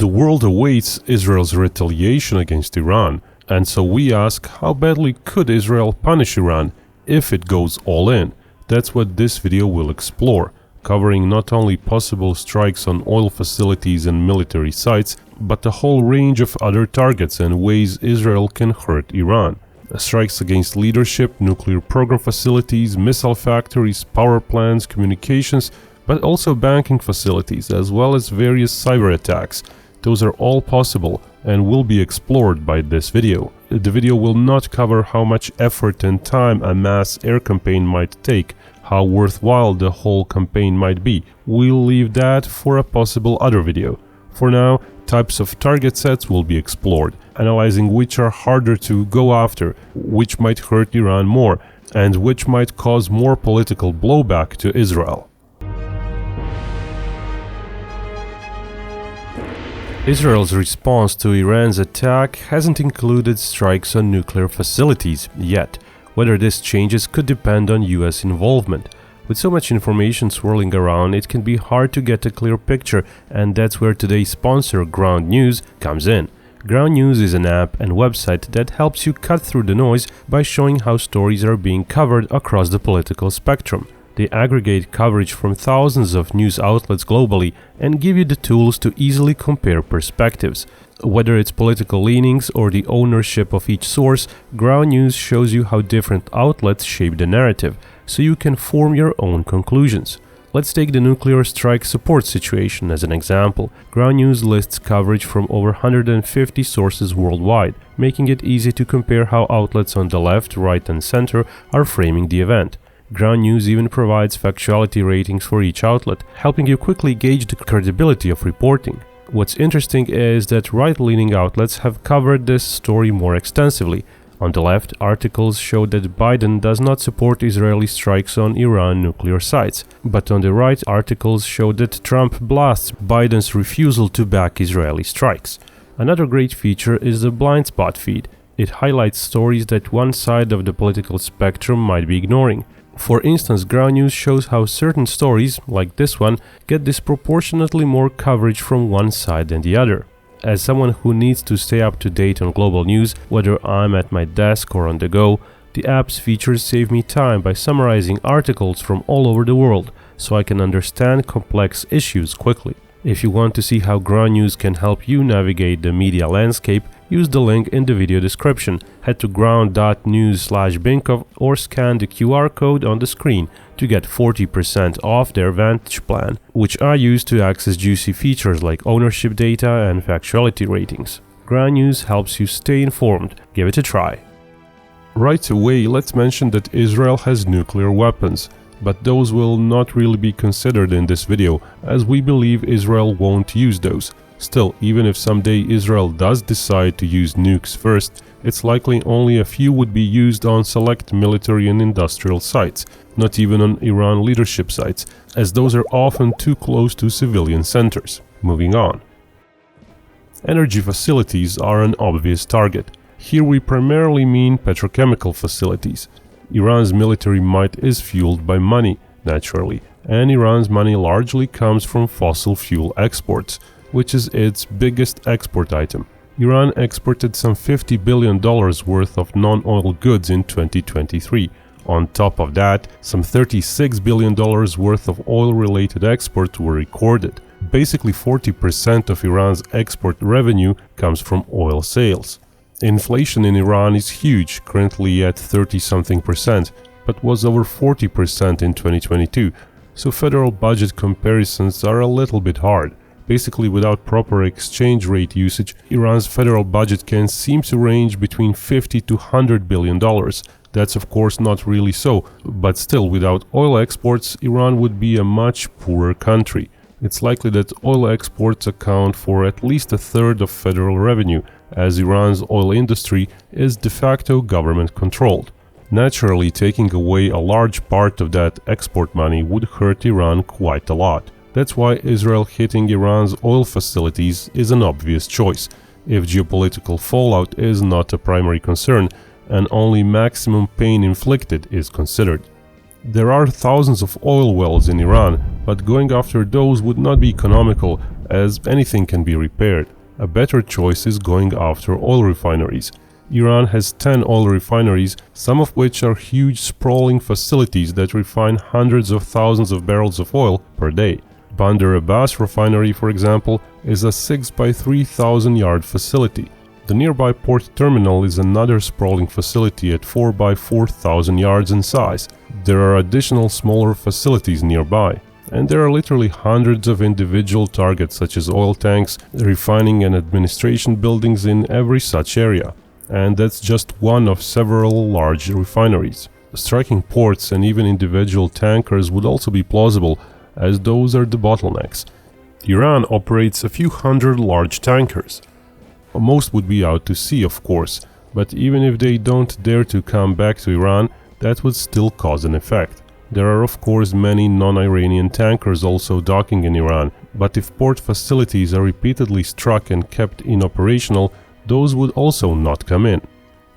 The world awaits Israel's retaliation against Iran, and so we ask, how badly could Israel punish Iran if it goes all in? That's what this video will explore, covering not only possible strikes on oil facilities and military sites, but a whole range of other targets and ways Israel can hurt Iran. Strikes against leadership, nuclear program facilities, missile factories, power plants, communications, but also banking facilities, as well as various cyber attacks. Those are all possible and will be explored by this video. The video will not cover how much effort and time a mass air campaign might take, how worthwhile the whole campaign might be. We'll leave that for a possible other video. For now, types of target sets will be explored, analyzing which are harder to go after, which might hurt Iran more, and which might cause more political blowback to Israel. Israel's response to Iran's attack hasn't included strikes on nuclear facilities yet. Whether this changes could depend on US involvement. With so much information swirling around, it can be hard to get a clear picture, and that's where today's sponsor, Ground News, comes in. Ground News is an app and website that helps you cut through the noise by showing how stories are being covered across the political spectrum. They aggregate coverage from thousands of news outlets globally and give you the tools to easily compare perspectives. Whether it's political leanings or the ownership of each source, Ground News shows you how different outlets shape the narrative, so you can form your own conclusions. Let's take the nuclear strike support situation as an example. Ground News lists coverage from over 150 sources worldwide, making it easy to compare how outlets on the left, right and center are framing the event. Ground News even provides factuality ratings for each outlet, helping you quickly gauge the credibility of reporting. What's interesting is that right-leaning outlets have covered this story more extensively. On the left, articles show that Biden does not support Israeli strikes on Iran nuclear sites, but on the right, articles show that Trump blasts Biden's refusal to back Israeli strikes. Another great feature is the blind spot feed. It highlights stories that one side of the political spectrum might be ignoring. For instance, Ground News shows how certain stories, like this one, get disproportionately more coverage from one side than the other. As someone who needs to stay up to date on global news, whether I'm at my desk or on the go, the app's features save me time by summarizing articles from all over the world, so I can understand complex issues quickly. If you want to see how Ground News can help you navigate the media landscape, use the link in the video description. Head to ground.news/Binkov or scan the QR code on the screen to get 40% off their Vantage plan, which I use to access juicy features like ownership data and factuality ratings. Ground News helps you stay informed. Give it a try. Right away, let's mention that Israel has nuclear weapons, but those will not really be considered in this video, as we believe Israel won't use those. Still, even if someday Israel does decide to use nukes first, it's likely only a few would be used on select military and industrial sites, not even on Iran leadership sites, as those are often too close to civilian centers. Moving on. Energy facilities are an obvious target. Here we primarily mean petrochemical facilities. Iran's military might is fueled by money, naturally, and Iran's money largely comes from fossil fuel exports, which is its biggest export item. Iran exported some $50 billion worth of non-oil goods in 2023. On top of that, some $36 billion worth of oil-related exports were recorded. Basically 40% of Iran's export revenue comes from oil sales. Inflation in Iran is huge, currently at 30-something%, but was over 40% in 2022, so federal budget comparisons are a little bit hard. Basically, without proper exchange rate usage, Iran's federal budget can seem to range between $50 to $100 billion. That's of course not really so, but still, without oil exports, Iran would be a much poorer country. It's likely that oil exports account for at least a third of federal revenue, as Iran's oil industry is de facto government-controlled. Naturally, taking away a large part of that export money would hurt Iran quite a lot. That's why Israel hitting Iran's oil facilities is an obvious choice, if geopolitical fallout is not a primary concern and only maximum pain inflicted is considered. There are thousands of oil wells in Iran, but going after those would not be economical, as anything can be repaired. a better choice is going after oil refineries. Iran has 10 oil refineries, some of which are huge sprawling facilities that refine hundreds of thousands of barrels of oil per day. Bandar Abbas refinery, for example, is a 6 by 3,000 yard facility. The nearby port terminal is another sprawling facility at 4 by 4,000 yards in size. There are additional smaller facilities nearby. And there are literally hundreds of individual targets such as oil tanks, refining and administration buildings in every such area. And that's just one of several large refineries. Striking ports and even individual tankers would also be plausible, as those are the bottlenecks. Iran operates a few hundred large tankers. Most would be out to sea, of course, but even if they don't dare to come back to Iran, that would still cause an effect. There are of course many non-Iranian tankers also docking in Iran, but if port facilities are repeatedly struck and kept inoperational, those would also not come in.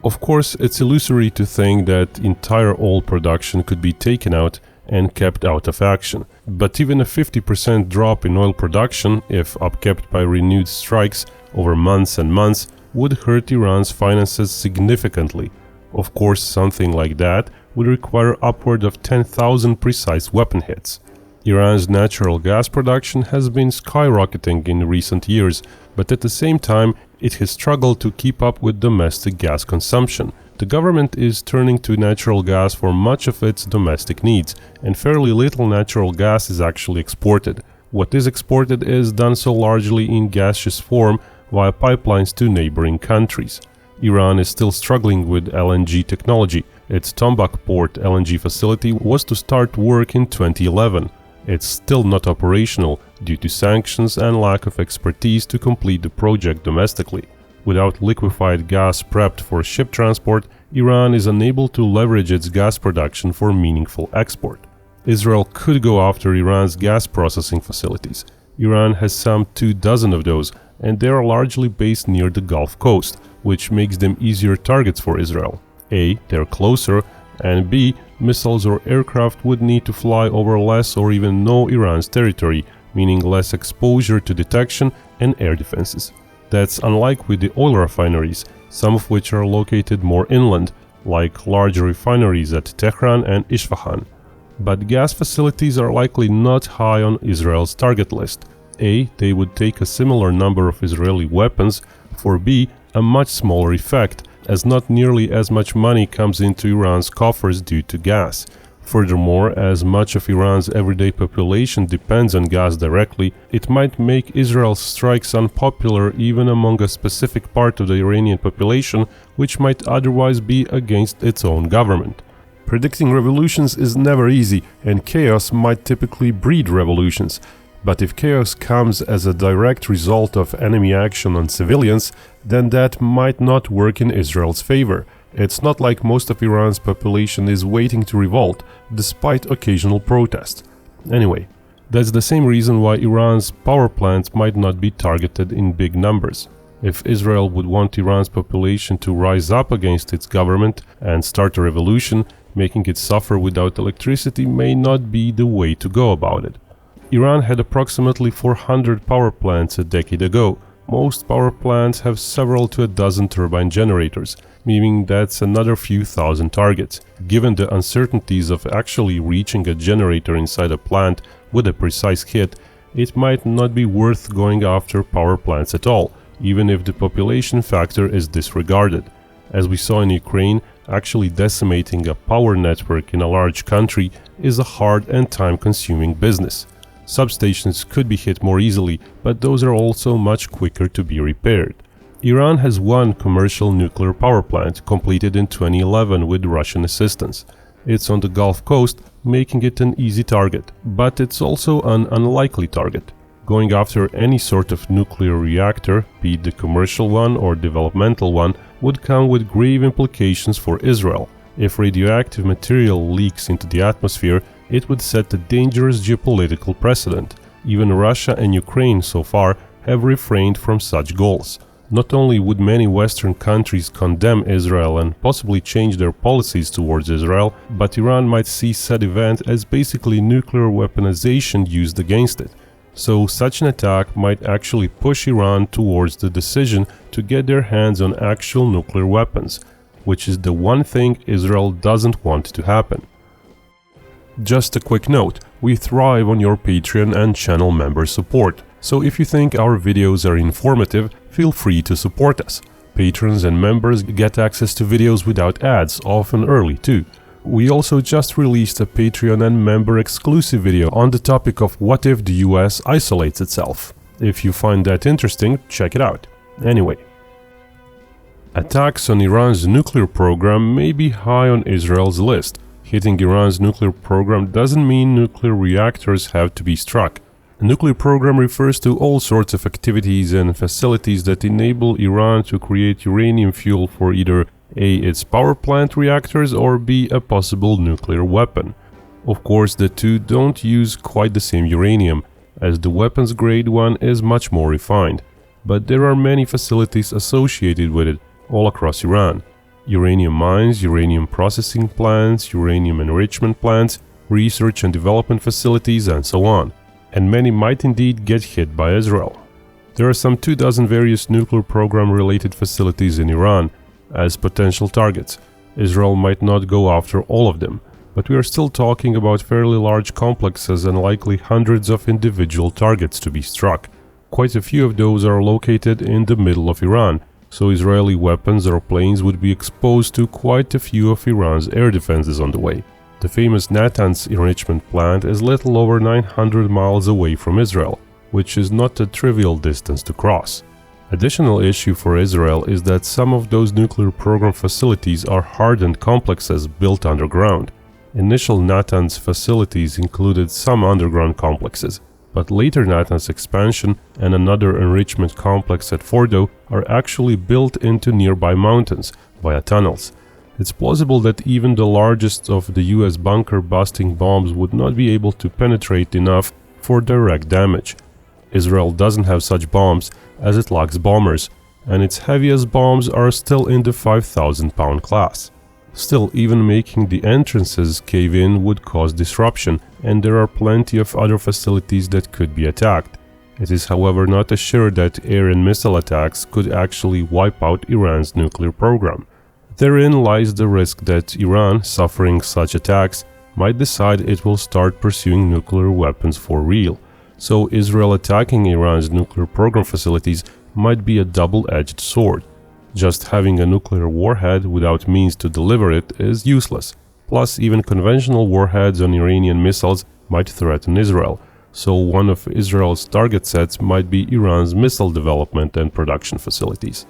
Of course, it's illusory to think that entire oil production could be taken out and kept out of action, but even a 50% drop in oil production, if upkept by renewed strikes over months and months, would hurt Iran's finances significantly. Of course, something like that would require upward of 10,000 precise weapon hits. Iran's natural gas production has been skyrocketing in recent years, but at the same time, it has struggled to keep up with domestic gas consumption. The government is turning to natural gas for much of its domestic needs, and fairly little natural gas is actually exported. What is exported is done so largely in gaseous form via pipelines to neighboring countries. Iran is still struggling with LNG technology. Its Tombak port LNG facility was to start work in 2011. It's still not operational due to sanctions and lack of expertise to complete the project domestically. Without liquefied gas prepped for ship transport, Iran is unable to leverage its gas production for meaningful export. Israel could go after Iran's gas processing facilities. Iran has some 24 of those, and they are largely based near the Gulf Coast, which makes them easier targets for Israel. A, they're closer, and B, missiles or aircraft would need to fly over less or even no Iran's territory, meaning less exposure to detection and air defenses. That's unlike with the oil refineries, some of which are located more inland, like large refineries at Tehran and Isfahan. But gas facilities are likely not high on Israel's target list. A, they would take a similar number of Israeli weapons, for B, a much smaller effect, as not nearly as much money comes into Iran's coffers due to gas. Furthermore, as much of Iran's everyday population depends on gas directly, it might make Israel's strikes unpopular even among a specific part of the Iranian population which might otherwise be against its own government. Predicting revolutions is never easy, and chaos might typically breed revolutions. But if chaos comes as a direct result of enemy action on civilians, then that might not work in Israel's favor. It's not like most of Iran's population is waiting to revolt, despite occasional protests. Anyway, that's the same reason why Iran's power plants might not be targeted in big numbers. If Israel would want Iran's population to rise up against its government and start a revolution, making it suffer without electricity may not be the way to go about it. Iran had approximately 400 power plants a decade ago. Most power plants have several to a dozen turbine generators, meaning that's another few thousand targets. Given the uncertainties of actually reaching a generator inside a plant with a precise hit, it might not be worth going after power plants at all, even if the population factor is disregarded. As we saw in Ukraine, actually decimating a power network in a large country is a hard and time-consuming business. Substations could be hit more easily, but those are also much quicker to be repaired. Iran has one commercial nuclear power plant completed in 2011 with Russian assistance. It's on the Gulf Coast, making it an easy target, but it's also an unlikely target. Going after any sort of nuclear reactor, be it the commercial one or developmental one, would come with grave implications for Israel. If radioactive material leaks into the atmosphere, it would set a dangerous geopolitical precedent. Even Russia and Ukraine so far have refrained from such goals. Not only would many Western countries condemn Israel and possibly change their policies towards Israel, but Iran might see said event as basically nuclear weaponization used against it. So such an attack might actually push Iran towards the decision to get their hands on actual nuclear weapons, which is the one thing Israel doesn't want to happen. Just a quick note, we thrive on your Patreon and channel member support, so if you think our videos are informative, feel free to support us. Patrons and members get access to videos without ads, often early too. We also just released a Patreon and member exclusive video on the topic of what if the US isolates itself. If you find that interesting, check it out. Anyway. Attacks on Iran's nuclear program may be high on Israel's list. Hitting Iran's nuclear program doesn't mean nuclear reactors have to be struck. A nuclear program refers to all sorts of activities and facilities that enable Iran to create uranium fuel for either A. its power plant reactors or B. a possible nuclear weapon. Of course, the two don't use quite the same uranium, as the weapons grade one is much more refined, but there are many facilities associated with it all across Iran. Uranium mines, uranium processing plants, uranium enrichment plants, research and development facilities, and so on. And many might indeed get hit by Israel. There are some 24 various nuclear program-related facilities in Iran as potential targets. Israel might not go after all of them, but we are still talking about fairly large complexes and likely hundreds of individual targets to be struck. Quite a few of those are located in the middle of Iran, so Israeli weapons or planes would be exposed to quite a few of Iran's air defenses on the way. The famous Natanz enrichment plant is little over 900 miles away from Israel, which is not a trivial distance to cross. Additional issue for Israel is that some of those nuclear program facilities are hardened complexes built underground. Initial Natanz facilities included some underground complexes, but later Natanz expansion and another enrichment complex at Fordo are actually built into nearby mountains via tunnels. It's plausible that even the largest of the US bunker-busting bombs would not be able to penetrate enough for direct damage. Israel doesn't have such bombs as it lacks bombers, and its heaviest bombs are still in the 5,000-pound class. Still, even making the entrances cave in would cause disruption, and there are plenty of other facilities that could be attacked. It is however not assured that air and missile attacks could actually wipe out Iran's nuclear program. Therein lies the risk that Iran, suffering such attacks, might decide it will start pursuing nuclear weapons for real. So Israel attacking Iran's nuclear program facilities might be a double-edged sword. Just having a nuclear warhead without means to deliver it is useless. Plus, even conventional warheads on Iranian missiles might threaten Israel, so one of Israel's target sets might be Iran's missile development and production facilities.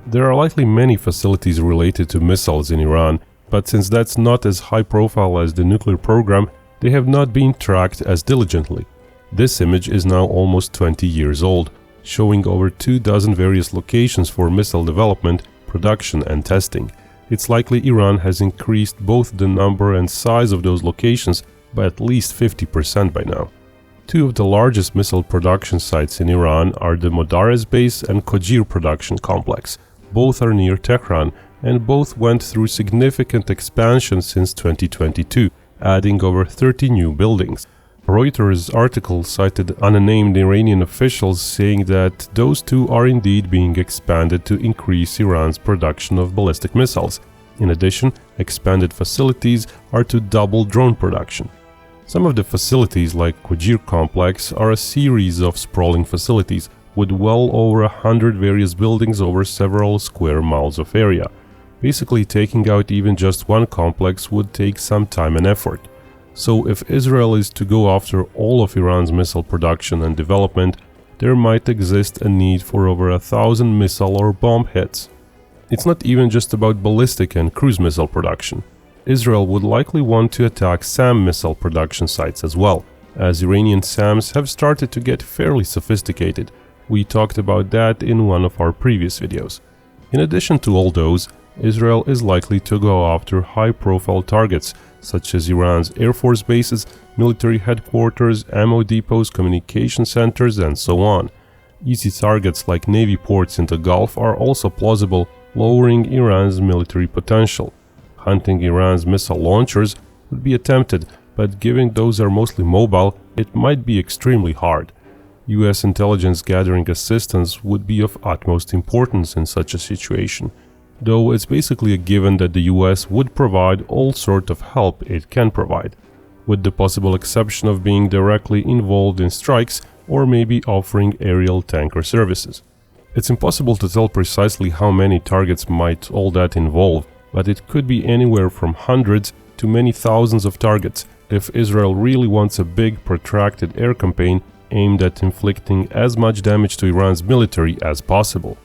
There are likely many facilities related to missiles in Iran, but since that's not as high profile as the nuclear program, they have not been tracked as diligently. This image is now almost 20 years old, showing over 24 various locations for missile development, production and testing. It's likely Iran has increased both the number and size of those locations by at least 50% by now. Two of the largest missile production sites in Iran are the Modarez base and Kojir production complex. Both are near Tehran, and both went through significant expansion since 2022, adding over 30 new buildings. Reuters' article cited unnamed Iranian officials saying that those two are indeed being expanded to increase Iran's production of ballistic missiles. In addition, expanded facilities are to double drone production. Some of the facilities, like Kojir complex, are a series of sprawling facilities with well over 100 various buildings over several square miles of area. Basically, taking out even just one complex would take some time and effort. So if Israel is to go after all of Iran's missile production and development, there might exist a need for over 1,000 missile or bomb hits. It's not even just about ballistic and cruise missile production. Israel would likely want to attack SAM missile production sites as well, as Iranian SAMs have started to get fairly sophisticated. We talked about that in one of our previous videos. In addition to all those, Israel is likely to go after high-profile targets such as Iran's Air Force bases, military headquarters, ammo depots, communication centers, and so on. Easy targets like Navy ports in the Gulf are also plausible, lowering Iran's military potential. Hunting Iran's missile launchers would be attempted, but given those are mostly mobile, it might be extremely hard. US intelligence gathering assistance would be of utmost importance in such a situation, though it's basically a given that the US would provide all sort of help it can provide, with the possible exception of being directly involved in strikes or maybe offering aerial tanker services. It's impossible to tell precisely how many targets might all that involve, but it could be anywhere from hundreds to many thousands of targets if Israel really wants a big, protracted air campaign aimed at inflicting as much damage to Iran's military as possible.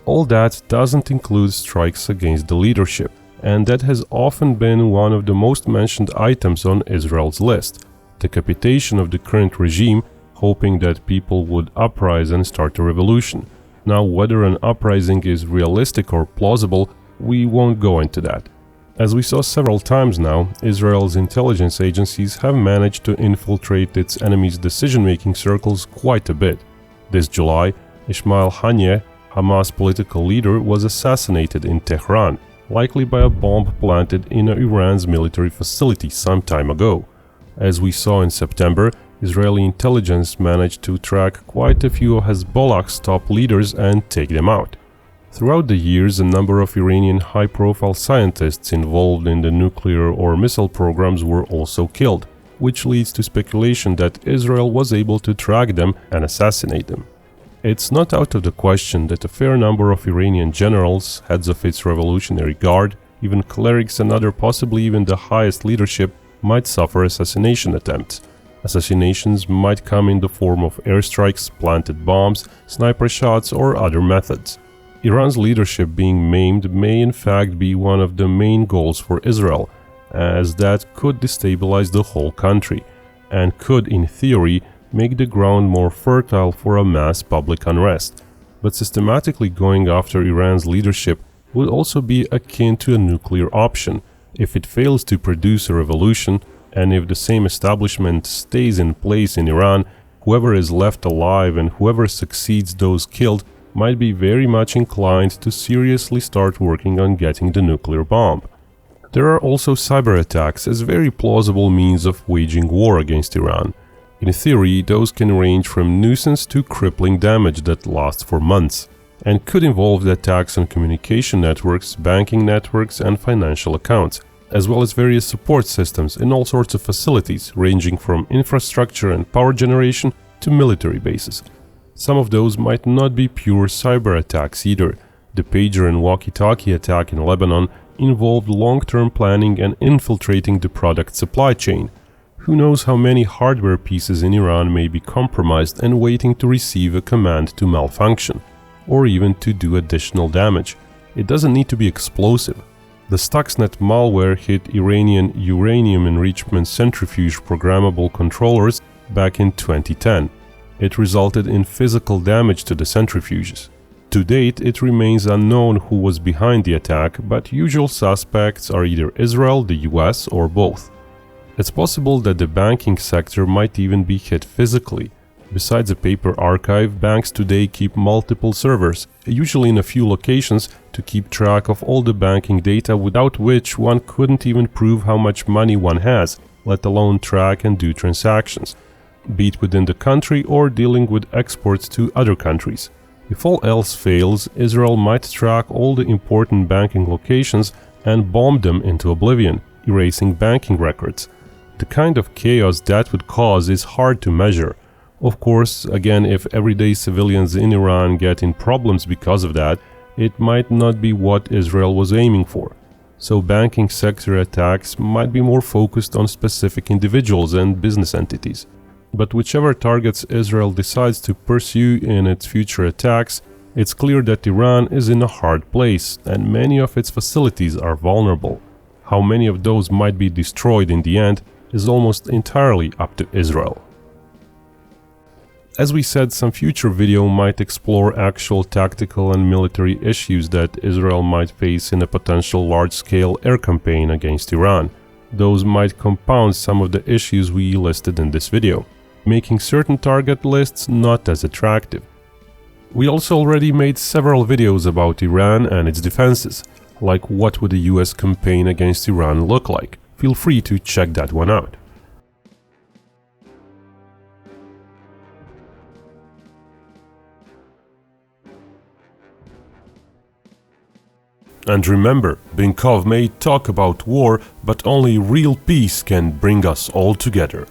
All that doesn't include strikes against the leadership, and that has often been one of the most mentioned items on Israel's list: decapitation of the current regime, hoping that people would uprise and start a revolution. Now, whether an uprising is realistic or plausible, we won't go into that. As we saw several times now, Israel's intelligence agencies have managed to infiltrate its enemies' decision-making circles quite a bit. This July, Ismail Haniyeh, Hamas political leader, was assassinated in Tehran, likely by a bomb planted in Iran's military facility some time ago. As we saw in September, Israeli intelligence managed to track quite a few of Hezbollah's top leaders and take them out. Throughout the years, a number of Iranian high-profile scientists involved in the nuclear or missile programs were also killed, which leads to speculation that Israel was able to track them and assassinate them. It's not out of the question that a fair number of Iranian generals, heads of its revolutionary guard, even clerics and other possibly even the highest leadership might suffer assassination attempts. Assassinations might come in the form of airstrikes, planted bombs, sniper shots, or other methods. Iran's leadership being maimed may in fact be one of the main goals for Israel, as that could destabilize the whole country, and could, in theory, make the ground more fertile for a mass public unrest. But systematically going after Iran's leadership would also be akin to a nuclear option. If it fails to produce a revolution, and if the same establishment stays in place in Iran, whoever is left alive and whoever succeeds those killed might be very much inclined to seriously start working on getting the nuclear bomb. There are also cyber attacks as very plausible means of waging war against Iran. In theory, those can range from nuisance to crippling damage that lasts for months, and could involve the attacks on communication networks, banking networks, and financial accounts, as well as various support systems in all sorts of facilities, ranging from infrastructure and power generation to military bases. Some of those might not be pure cyber attacks either. The pager and walkie-talkie attack in Lebanon involved long-term planning and infiltrating the product supply chain. Who knows how many hardware pieces in Iran may be compromised and waiting to receive a command to malfunction, or even to do additional damage. It doesn't need to be explosive. The Stuxnet malware hit Iranian uranium enrichment centrifuge programmable controllers back in 2010. It resulted in physical damage to the centrifuges. To date, it remains unknown who was behind the attack, but usual suspects are either Israel, the US, or both. It's possible that the banking sector might even be hit physically. Besides a paper archive, banks today keep multiple servers, usually in a few locations, to keep track of all the banking data, without which one couldn't even prove how much money one has, let alone track and do transactions, be it within the country or dealing with exports to other countries. If all else fails, Israel might track all the important banking locations and bomb them into oblivion, erasing banking records. The kind of chaos that would cause is hard to measure. Of course, again, if everyday civilians in Iran get in problems because of that, it might not be what Israel was aiming for. So banking sector attacks might be more focused on specific individuals and business entities. But whichever targets Israel decides to pursue in its future attacks, it's clear that Iran is in a hard place and many of its facilities are vulnerable. How many of those might be destroyed in the end is almost entirely up to Israel. As we said, some future video might explore actual tactical and military issues that Israel might face in a potential large-scale air campaign against Iran. Those might compound some of the issues we listed in this video, making certain target lists not as attractive. We also already made several videos about Iran and its defenses, like what would a US campaign against Iran look like. Feel free to check that one out. And remember, Binkov may talk about war, but only real peace can bring us all together.